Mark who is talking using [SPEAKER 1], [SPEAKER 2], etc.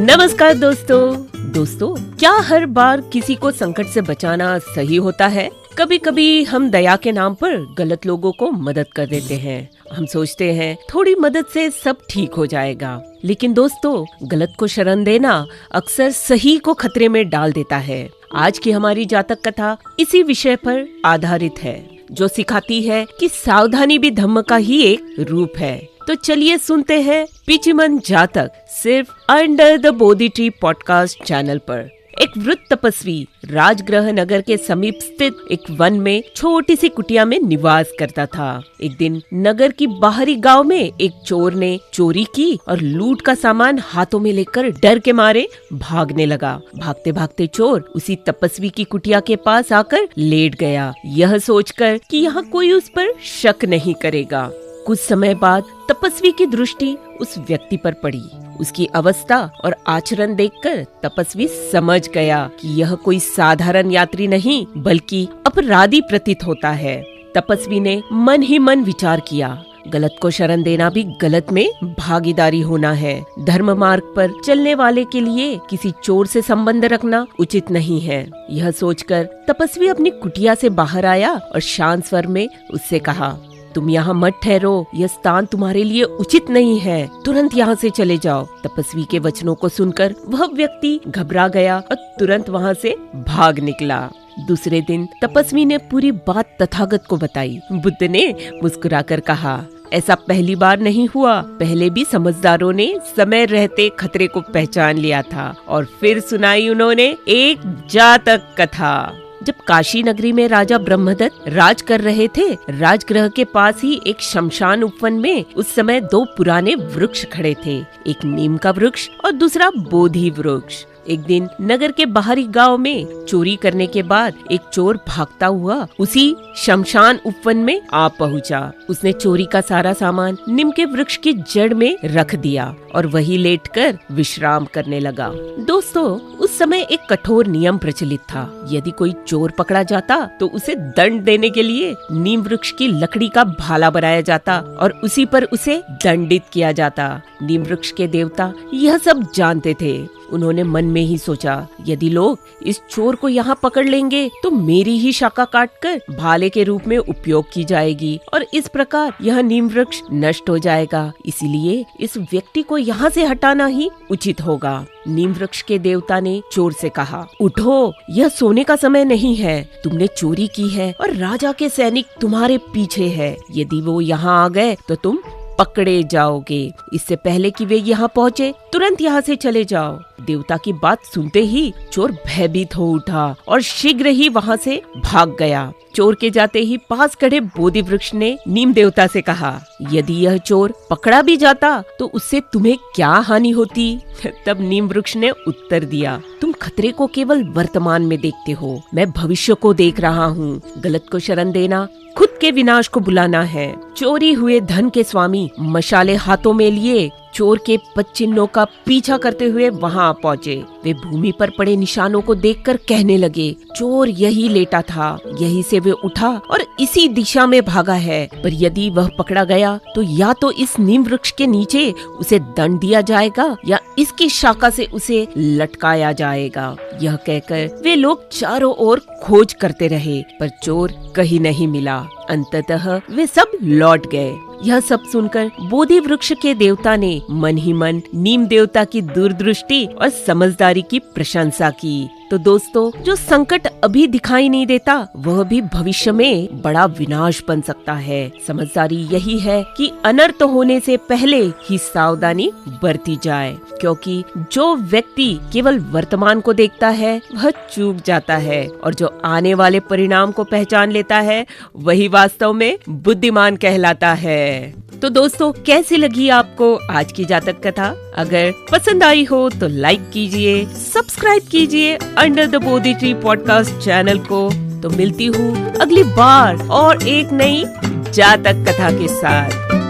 [SPEAKER 1] नमस्कार दोस्तों, क्या हर बार किसी को संकट से बचाना सही होता है? कभी कभी हम दया के नाम पर गलत लोगों को मदद कर देते हैं। हम सोचते हैं थोड़ी मदद से सब ठीक हो जाएगा, लेकिन दोस्तों गलत को शरण देना अक्सर सही को खतरे में डाल देता है। आज की हमारी जातक कथा इसी विषय पर आधारित है, जो सिखाती है कि सावधानी भी धम्म का ही एक रूप है। तो चलिए सुनते हैं पिचिमन जातक सिर्फ under the Bodhi tree podcast channel पर। एक वृद्ध तपस्वी राजगृह नगर के समीप स्थित एक वन में छोटी सी कुटिया में निवास करता था। एक दिन नगर की बाहरी गांव में एक चोर ने चोरी की और लूट का सामान हाथों में लेकर डर के मारे भागने लगा। भागते भागते चोर उसी तपस्वी की कुटिया के पास आकर लेट गया, यह सोचकर कि यहाँ कोई उस पर शक नहीं करेगा। कुछ समय बाद तपस्वी की दृष्टि उस व्यक्ति पर पड़ी। उसकी अवस्था और आचरण देखकर तपस्वी समझ गया कि यह कोई साधारण यात्री नहीं बल्कि अपराधी प्रतीत होता है। तपस्वी ने मन ही मन विचार किया, गलत को शरण देना भी गलत में भागीदारी होना है। धर्म मार्ग पर चलने वाले के लिए किसी चोर से संबंध रखना उचित नहीं है। यह सोचकर तपस्वी अपनी कुटिया से बाहर आया और शांत स्वर में उससे कहा, तुम यहाँ मत ठहरो, यह स्थान तुम्हारे लिए उचित नहीं है, तुरंत यहाँ से चले जाओ। तपस्वी के वचनों को सुनकर वह व्यक्ति घबरा गया और तुरंत वहाँ से भाग निकला। दूसरे दिन तपस्वी ने पूरी बात तथागत को बताई। बुद्ध ने मुस्कुराकर कहा, ऐसा पहली बार नहीं हुआ, पहले भी समझदारों ने समय रहते खतरे को पहचान लिया था। और फिर सुनाई उन्होंने एक जातक कथा। जब काशी नगरी में राजा ब्रह्मदत्त राज कर रहे थे, राजगृह के पास ही एक शमशान उपवन में उस समय दो पुराने वृक्ष खड़े थे, एक नीम का वृक्ष और दूसरा बोधि वृक्ष। एक दिन नगर के बाहरी गांव में चोरी करने के बाद एक चोर भागता हुआ उसी शमशान उपवन में आ पहुंचा। उसने चोरी का सारा सामान नीम के वृक्ष की जड़ में रख दिया और वही लेटकर विश्राम करने लगा। दोस्तों, उस समय एक कठोर नियम प्रचलित था। यदि कोई चोर पकड़ा जाता तो उसे दंड देने के लिए नीम वृक्ष की लकड़ी का भाला बनाया जाता और उसी पर उसे दंडित किया जाता। नीम वृक्ष के देवता यह सब जानते थे। उन्होंने मन में ही सोचा, यदि लोग इस चोर को यहाँ पकड़ लेंगे तो मेरी ही शाखा काटकर भाले के रूप में उपयोग की जाएगी और इस प्रकार यह नीम वृक्ष नष्ट हो जाएगा। इसीलिए इस व्यक्ति को यहाँ से हटाना ही उचित होगा। नीम वृक्ष के देवता ने चोर से कहा, उठो, यह सोने का समय नहीं है। तुमने चोरी की है और राजा के सैनिक तुम्हारे पीछे है। यदि वो यहाँ आ गए तो तुम पकड़े जाओगे। इससे पहले कि वे यहाँ पहुँचे तुरंत यहाँ से चले जाओ। देवता की बात सुनते ही चोर भयभीत हो उठा और शीघ्र ही वहाँ से भाग गया। चोर के जाते ही पास खड़े बोधि वृक्ष ने नीम देवता से कहा, यदि यह चोर पकड़ा भी जाता तो उससे तुम्हें क्या हानि होती? तब नीम वृक्ष ने उत्तर दिया, तुम खतरे को केवल वर्तमान में देखते हो, मैं भविष्य को देख रहा हूँ। गलत को शरण देना खुद के विनाश को बुलाना है। चोरी हुए धन के स्वामी मशाले हाथों में लिए चोर के पदचिन्हों का पीछा करते हुए वहां पहुँचे। वे भूमि पर पड़े निशानों को देखकर कहने लगे, चोर यही लेटा था, यही से वे उठा और इसी दिशा में भागा है। पर यदि वह पकड़ा गया तो या तो इस नीम वृक्ष के नीचे उसे दंड दिया जाएगा या इसकी शाखा से उसे लटकाया जाएगा। यह कहकर वे लोग चारों ओर खोज करते रहे, पर चोर कहीं नहीं मिला। अंततः वे सब लौट गए। यह सब सुनकर बोधि वृक्ष के देवता ने मन ही मन नीम देवता की दूरदृष्टि और समझदारी की प्रशंसा की। तो दोस्तों, जो संकट अभी दिखाई नहीं देता वह भी भविष्य में बड़ा विनाश बन सकता है। समझदारी यही है कि अनर्थ होने से पहले ही सावधानी बरती जाए, क्योंकि जो व्यक्ति केवल वर्तमान को देखता है वह चूक जाता है और जो आने वाले परिणाम को पहचान लेता है वही वास्तव में बुद्धिमान कहलाता है। तो दोस्तों, कैसी लगी आपको आज की जातक कथा? अगर पसंद आई हो तो लाइक कीजिए, सब्सक्राइब कीजिए under the Bodhi tree podcast channel को। तो मिलती हूँ अगली बार और एक नई जातक कथा के साथ।